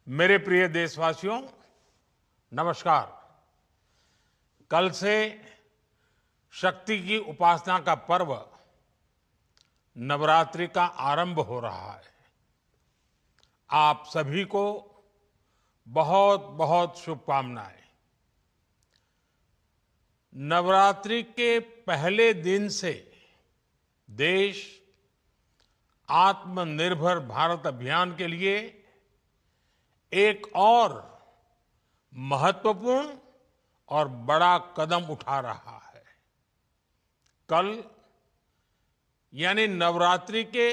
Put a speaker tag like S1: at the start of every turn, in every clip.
S1: मेरे प्रिय देशवासियों, नमस्कार। कल से शक्ति की उपासना का पर्व नवरात्रि का आरंभ हो रहा है। आप सभी को बहुत बहुत शुभकामनाएं। नवरात्रि के पहले दिन से देश आत्मनिर्भर भारत अभियान के लिए एक और महत्वपूर्ण और बड़ा कदम उठा रहा है। कल यानी नवरात्रि के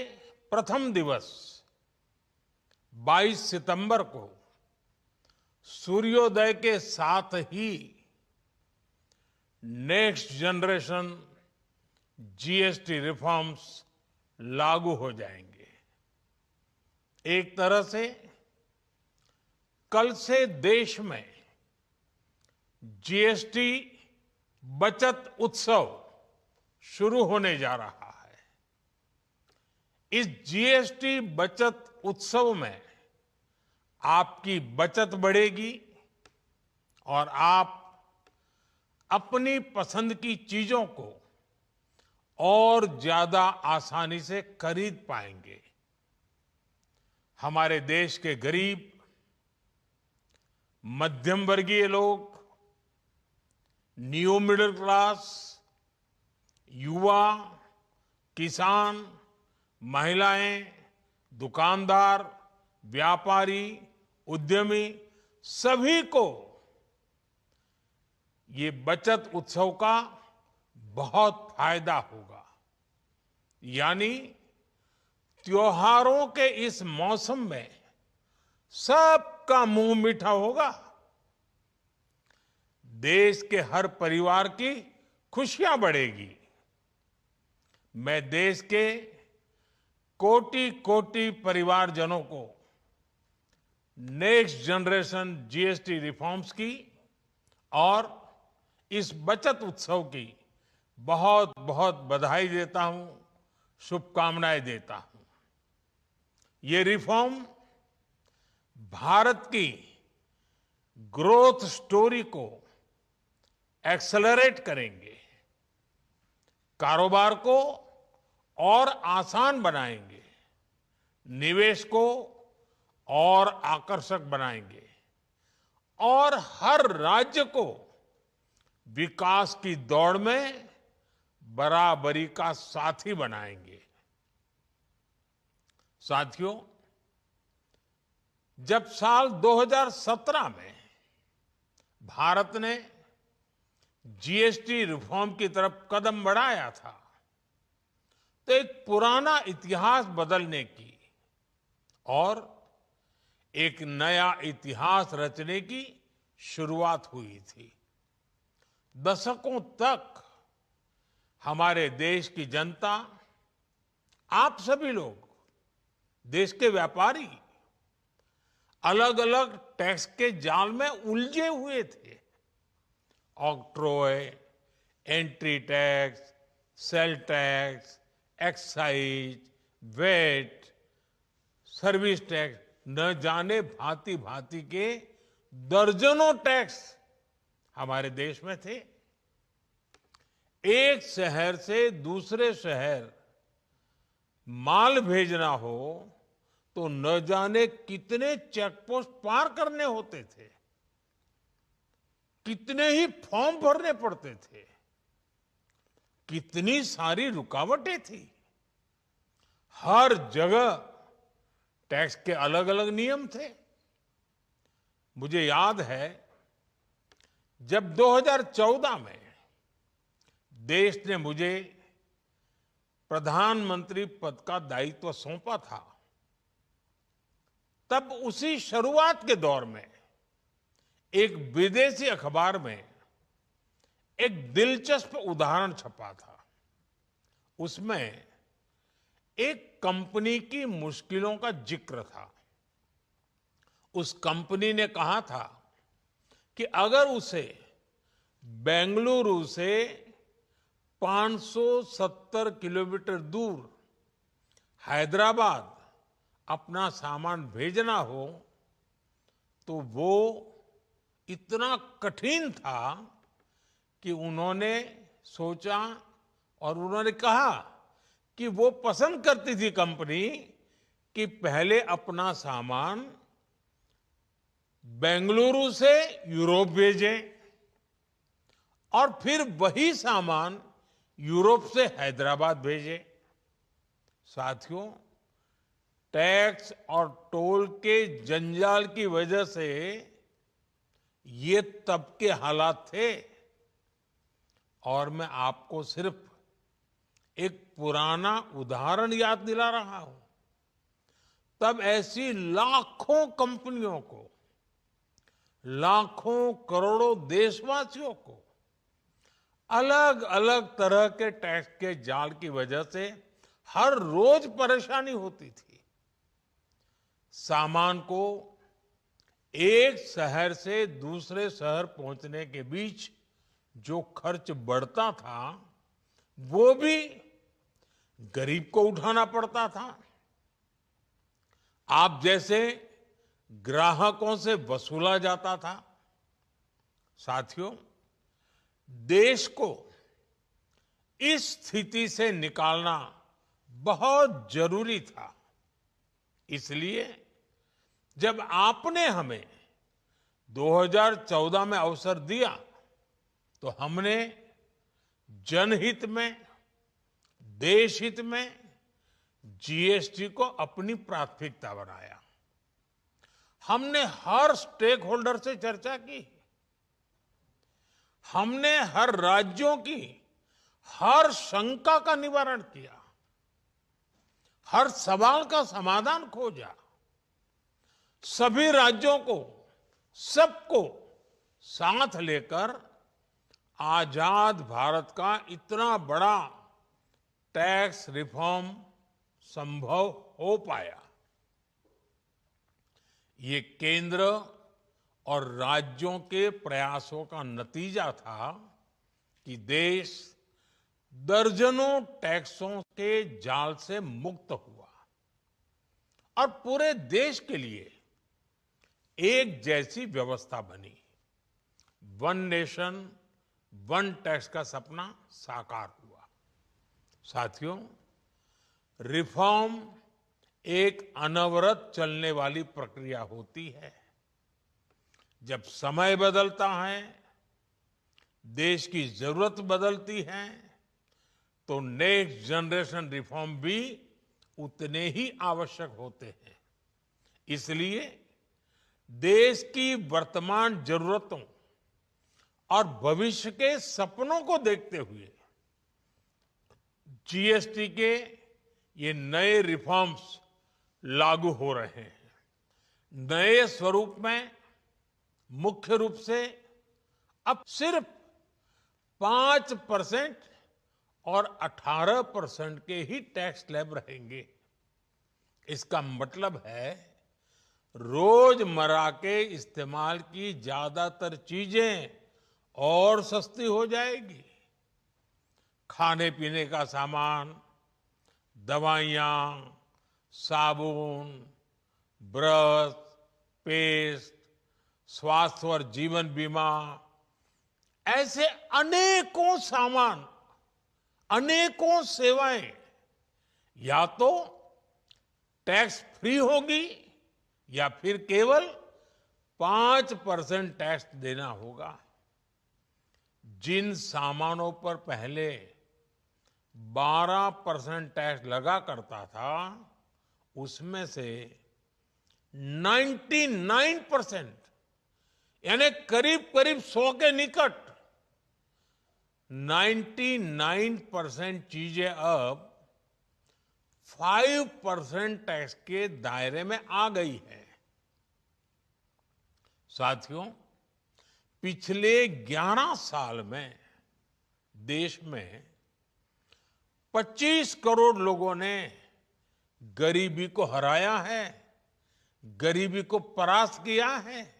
S1: प्रथम दिवस 22 सितंबर को सूर्योदय के साथ ही नेक्स्ट जनरेशन जीएसटी रिफॉर्म्स लागू हो जाएंगे। एक तरह से कल से देश में जीएसटी बचत उत्सव शुरू होने जा रहा है। इस जीएसटी बचत उत्सव में आपकी बचत बढ़ेगी और आप अपनी पसंद की चीजों को और ज्यादा आसानी से खरीद पाएंगे। हमारे देश के गरीब, मध्यम वर्गीय लोग, न्यू मिडिल क्लास, युवा, किसान, महिलाएं, दुकानदार, व्यापारी, उद्यमी, सभी को ये बचत उत्सव का बहुत फायदा होगा। यानी त्योहारों के इस मौसम में सबका मुंह मीठा होगा। देश के हर परिवार की खुशियां बढ़ेगी। मैं देश के कोटि कोटि परिवारजनों को नेक्स्ट जनरेशन जीएसटी रिफॉर्म्स की और इस बचत उत्सव की बहुत बहुत बधाई देता हूं, शुभकामनाएं देता हूं। ये रिफॉर्म भारत की ग्रोथ स्टोरी को एक्सेलरेट करेंगे, कारोबार को और आसान बनाएंगे, निवेश को और आकर्षक बनाएंगे और हर राज्य को विकास की दौड़ में बराबरी का साथी बनाएंगे। साथियों, जब साल 2017 में भारत ने जीएसटी रिफॉर्म की तरफ कदम बढ़ाया था, तो एक पुराना इतिहास बदलने की और एक नया इतिहास रचने की शुरुआत हुई थी। दशकों तक हमारे देश की जनता, आप सभी लोग, देश के व्यापारी अलग अलग टैक्स के जाल में उलझे हुए थे। Octroi, entry tax, sale tax, excise, VAT, service tax, न जाने भांति भांति के दर्जनों टैक्स हमारे देश में थे। एक शहर से दूसरे शहर माल भेजना हो तो न जाने कितने चेकपोस्ट पार करने होते थे, कितने ही फॉर्म भरने पड़ते थे, कितनी सारी रुकावटें थी। हर जगह टैक्स के अलग अलग नियम थे। मुझे याद है, जब 2014 में देश ने मुझे प्रधानमंत्री पद का दायित्व सौंपा था, तब उसी शुरुआत के दौर में एक विदेशी अखबार में एक दिलचस्प उदाहरण छपा था। उसमें एक कंपनी की मुश्किलों का जिक्र था। उस कंपनी ने कहा था कि अगर उसे बेंगलुरु से 570 किलोमीटर दूर हैदराबाद अपना सामान भेजना हो तो वो इतना कठिन था कि उन्होंने सोचा और उन्होंने कहा कि वो पसंद करती थी कंपनी कि पहले अपना सामान बेंगलुरु से यूरोप भेजें और फिर वही सामान यूरोप से हैदराबाद भेजें। साथियों, टैक्स और टोल के जंजाल की वजह से ये तब के हालात थे। और मैं आपको सिर्फ एक पुराना उदाहरण याद दिला रहा हूं। तब ऐसी लाखों कंपनियों को, लाखों करोड़ों देशवासियों को अलग अलग तरह के टैक्स के जाल की वजह से हर रोज परेशानी होती थी। सामान को एक शहर से दूसरे शहर पहुंचने के बीच जो खर्च बढ़ता था वो भी गरीब को उठाना पड़ता था। आप जैसे ग्राहकों से वसूला जाता था। साथियों, देश को इस स्थिति से निकालना बहुत जरूरी था। इसलिए जब आपने हमें 2014 में अवसर दिया तो हमने जनहित में, देशहित में जीएसटी को अपनी प्राथमिकता बनाया। हमने हर स्टेक होल्डर से चर्चा की। हमने हर राज्यों की हर शंका का निवारण किया, हर सवाल का समाधान खोजा। सभी राज्यों को, सबको साथ लेकर आजाद भारत का इतना बड़ा टैक्स रिफॉर्म संभव हो पाया। ये केंद्र और राज्यों के प्रयासों का नतीजा था कि देश दर्जनों टैक्सों के जाल से मुक्त हुआ और पूरे देश के लिए एक जैसी व्यवस्था बनी। वन नेशन वन टैक्स का सपना साकार हुआ। साथियों, रिफॉर्म एक अनवरत चलने वाली प्रक्रिया होती है। जब समय बदलता है, देश की जरूरत बदलती है, तो नेक्स्ट जनरेशन रिफॉर्म भी उतने ही आवश्यक होते हैं। इसलिए देश की वर्तमान जरूरतों और भविष्य के सपनों को देखते हुए जीएसटी के ये नए रिफॉर्म्स लागू हो रहे हैं। नए स्वरूप में मुख्य रूप से अब सिर्फ 5% और 18% के ही टैक्स स्लैब रहेंगे। इसका मतलब है रोजमर्रा के इस्तेमाल की ज्यादातर चीजें और सस्ती हो जाएगी। खाने पीने का सामान, दवाइयां, साबुन, ब्रश, पेस्ट, स्वास्थ्य और जीवन बीमा, ऐसे अनेकों सामान, अनेकों सेवाएं या तो टैक्स फ्री होगी या फिर केवल 5% टैक्स देना होगा। जिन सामानों पर पहले 12% टैक्स लगा करता था, उसमें से 99% यानी करीब करीब 100 के निकट 99% चीजें अब 5% टैक्स के दायरे में आ गई है। साथियों, पिछले 11 साल में देश में 25 करोड़ लोगों ने गरीबी को हराया है, गरीबी को परास्त किया है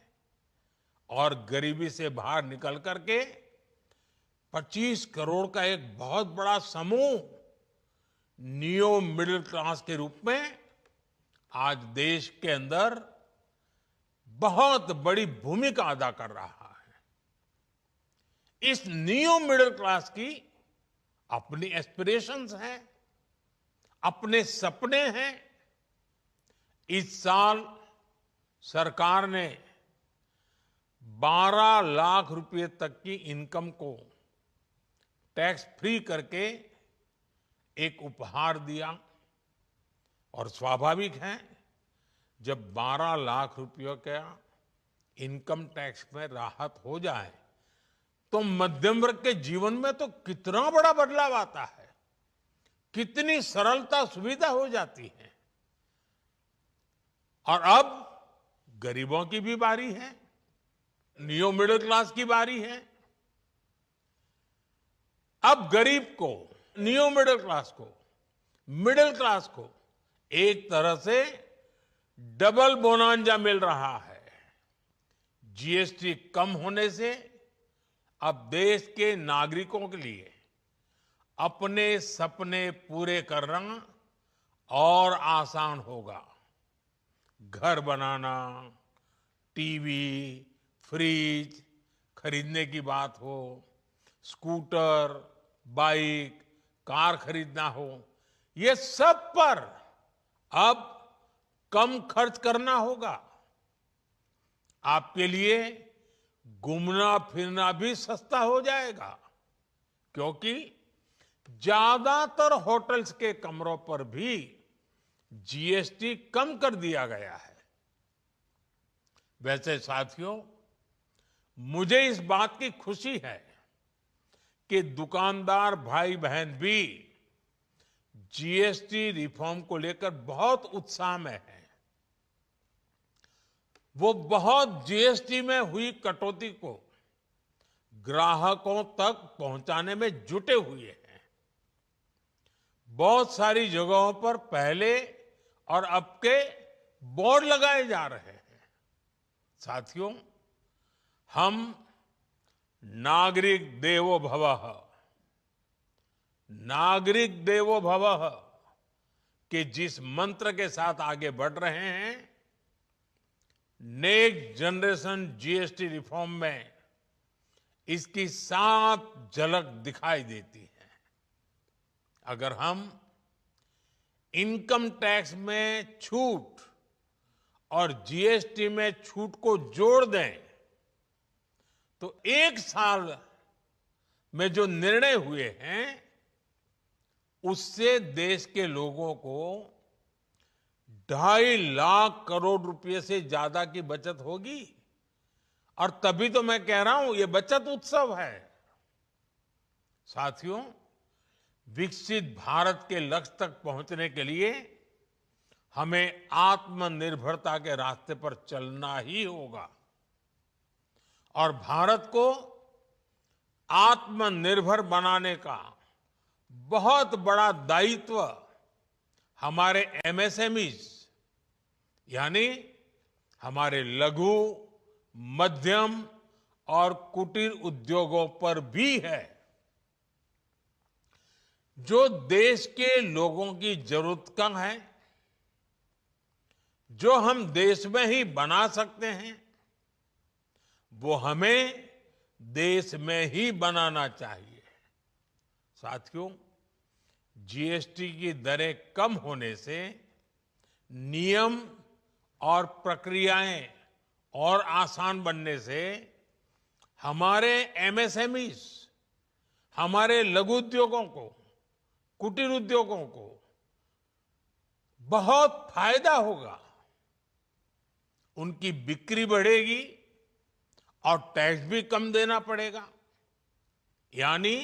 S1: और गरीबी से बाहर निकल करके 25 करोड़ का एक बहुत बड़ा समूह नियो मिडिल क्लास के रूप में आज देश के अंदर बहुत बड़ी भूमिका अदा कर रहा है। इस न्यू मिडिल क्लास की अपनी एस्पिरेशंस हैं, अपने सपने हैं। इस साल सरकार ने 12 लाख रुपए तक की इनकम को टैक्स फ्री करके एक उपहार दिया। और स्वाभाविक है, जब 12 लाख रुपयों का इनकम टैक्स में राहत हो जाए तो मध्यम वर्ग के जीवन में तो कितना बड़ा बदलाव आता है, कितनी सरलता सुविधा हो जाती है। और अब गरीबों की भी बारी है, न्यू मिडिल क्लास की बारी है। अब गरीब को, न्यू मिडिल क्लास को एक तरह से डबल बोनांजा मिल रहा है। जीएसटी कम होने से अब देश के नागरिकों के लिए अपने सपने पूरे करना और आसान होगा। घर बनाना, टीवी, फ्रिज खरीदने की बात हो, स्कूटर, बाइक, कार खरीदना हो, ये सब पर अब कम खर्च करना होगा। आपके लिए घूमना फिरना भी सस्ता हो जाएगा, क्योंकि ज्यादातर होटल्स के कमरों पर भी जीएसटी कम कर दिया गया है। वैसे साथियों, मुझे इस बात की खुशी है कि दुकानदार भाई बहन भी जीएसटी रिफॉर्म को लेकर बहुत उत्साह में हैं। वो बहुत जीएसटी में हुई कटौती को ग्राहकों तक पहुंचाने में जुटे हुए हैं। बहुत सारी जगहों पर पहले और अब के बोर्ड लगाए जा रहे हैं। साथियों, हम नागरिक देवो भवः के जिस मंत्र के साथ आगे बढ़ रहे हैं, नेक्स्ट जनरेशन जीएसटी रिफॉर्म में इसकी साफ झलक दिखाई देती है। अगर हम इनकम टैक्स में छूट और जीएसटी में छूट को जोड़ दें तो एक साल में जो निर्णय हुए हैं उससे देश के लोगों को 2.5 लाख करोड़ रुपए से ज्यादा की बचत होगी। और तभी तो मैं कह रहा हूं, ये बचत उत्सव है। साथियों, विकसित भारत के लक्ष्य तक पहुंचने के लिए हमें आत्मनिर्भरता के रास्ते पर चलना ही होगा। और भारत को आत्मनिर्भर बनाने का बहुत बड़ा दायित्व हमारे एमएसएमईज यानी हमारे लघु, मध्यम और कुटीर उद्योगों पर भी है, जो देश के लोगों की जरूरत का है, जो हम देश में ही बना सकते हैं, वो हमें देश में ही बनाना चाहिए। साथियों, जीएसटी की दरें कम होने से नियम और प्रक्रियाएं और आसान बनने से हमारे एमएसएमईज, हमारे लघु उद्योगों को, कुटीर उद्योगों को बहुत फायदा होगा। उनकी बिक्री बढ़ेगी और टैक्स भी कम देना पड़ेगा, यानी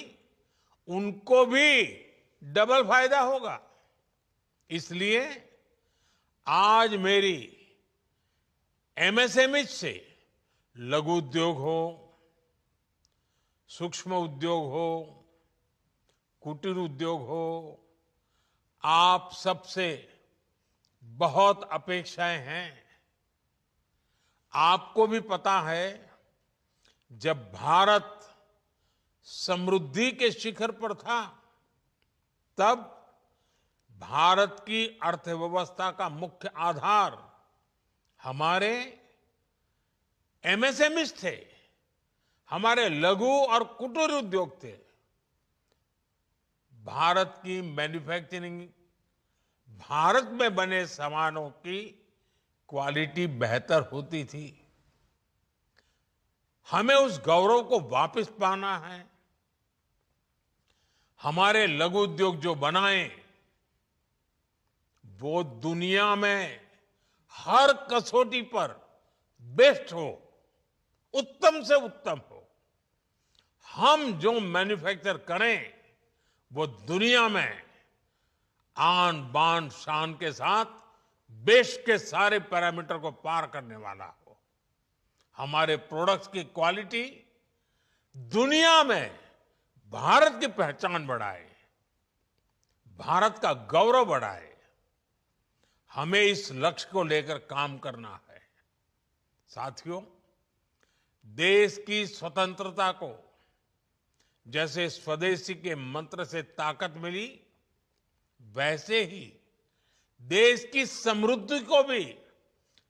S1: उनको भी डबल फायदा होगा। इसलिए आज मेरी एमएसएमई से लघु उद्योग हो, सूक्ष्म उद्योग हो, कुटीर उद्योग हो, आप सबसे बहुत अपेक्षाएं हैं। आपको भी पता है, जब भारत समृद्धि के शिखर पर था, तब भारत की अर्थव्यवस्था का मुख्य आधार हमारे एमएसएमईज थे, हमारे लघु और कुटीर उद्योग थे। भारत की मैन्युफैक्चरिंग, भारत में बने सामानों की क्वालिटी बेहतर होती थी। हमें उस गौरव को वापस पाना है। हमारे लघु उद्योग जो बनाए वो दुनिया में हर कसौटी पर बेस्ट हो, उत्तम से उत्तम हो। हम जो मैन्युफैक्चर करें वो दुनिया में आन बान शान के साथ बेस्ट के सारे पैरामीटर को पार करने वाला हो। हमारे प्रोडक्ट्स की क्वालिटी दुनिया में भारत की पहचान बढ़ाए, भारत का गौरव बढ़ाए। हमें इस लक्ष्य को लेकर काम करना है। साथियों, देश की स्वतंत्रता को जैसे स्वदेशी के मंत्र से ताकत मिली, वैसे ही देश की समृद्धि को भी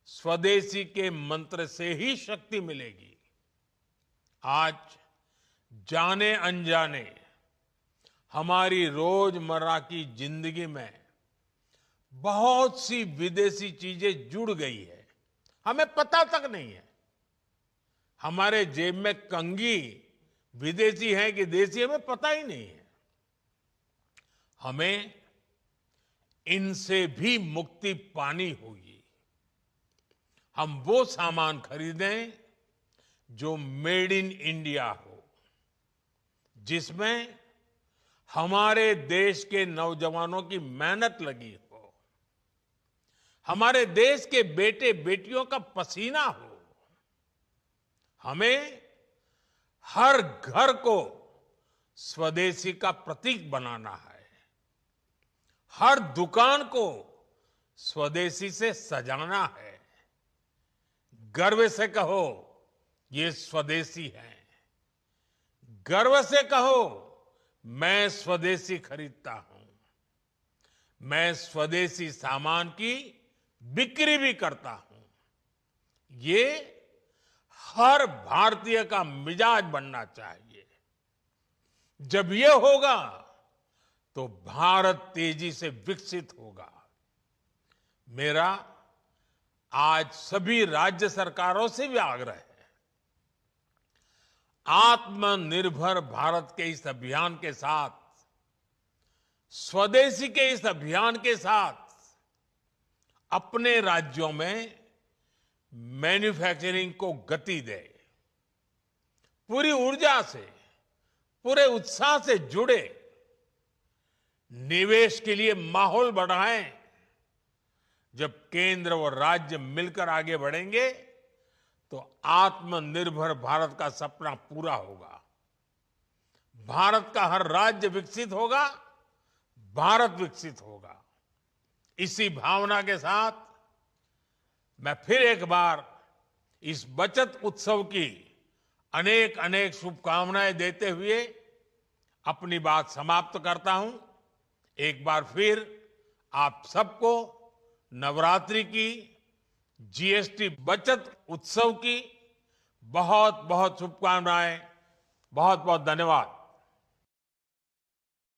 S1: स्वदेशी के मंत्र से ही शक्ति मिलेगी। आज जाने अनजाने हमारी रोजमर्रा की जिंदगी में बहुत सी विदेशी चीजें जुड़ गई है, हमें पता तक नहीं है। हमारे जेब में कंघी विदेशी है कि देसी, हमें पता ही नहीं है। हमें इनसे भी मुक्ति पानी होगी। हम वो सामान खरीदें जो मेड इन इंडिया हो, जिसमें हमारे देश के नौजवानों की मेहनत लगी हो, हमारे देश के बेटे बेटियों का पसीना हो। हमें हर घर को स्वदेशी का प्रतीक बनाना है, हर दुकान को स्वदेशी से सजाना है। गर्व से कहो ये स्वदेशी है, गर्व से कहो मैं स्वदेशी खरीदता हूं, मैं स्वदेशी सामान की बिक्री भी करता हूं। ये हर भारतीय का मिजाज बनना चाहिए। जब ये होगा तो भारत तेजी से विकसित होगा। मेरा आज सभी राज्य सरकारों से भी आग्रह है, आत्मनिर्भर भारत के इस अभियान के साथ, स्वदेशी के इस अभियान के साथ अपने राज्यों में मैन्युफैक्चरिंग को गति दे, पूरी ऊर्जा से, पूरे उत्साह से जुड़े, निवेश के लिए माहौल बढ़ाएं। जब केंद्र और राज्य मिलकर आगे बढ़ेंगे तो आत्मनिर्भर भारत का सपना पूरा होगा। भारत का हर राज्य विकसित होगा, भारत विकसित होगा। इसी भावना के साथ मैं फिर एक बार इस बचत उत्सव की अनेक अनेक शुभकामनाएं देते हुए अपनी बात समाप्त करता हूं। एक बार फिर आप सबको नवरात्रि की, जीएसटी बचत उत्सव की बहुत बहुत शुभकामनाएं। बहुत बहुत धन्यवाद।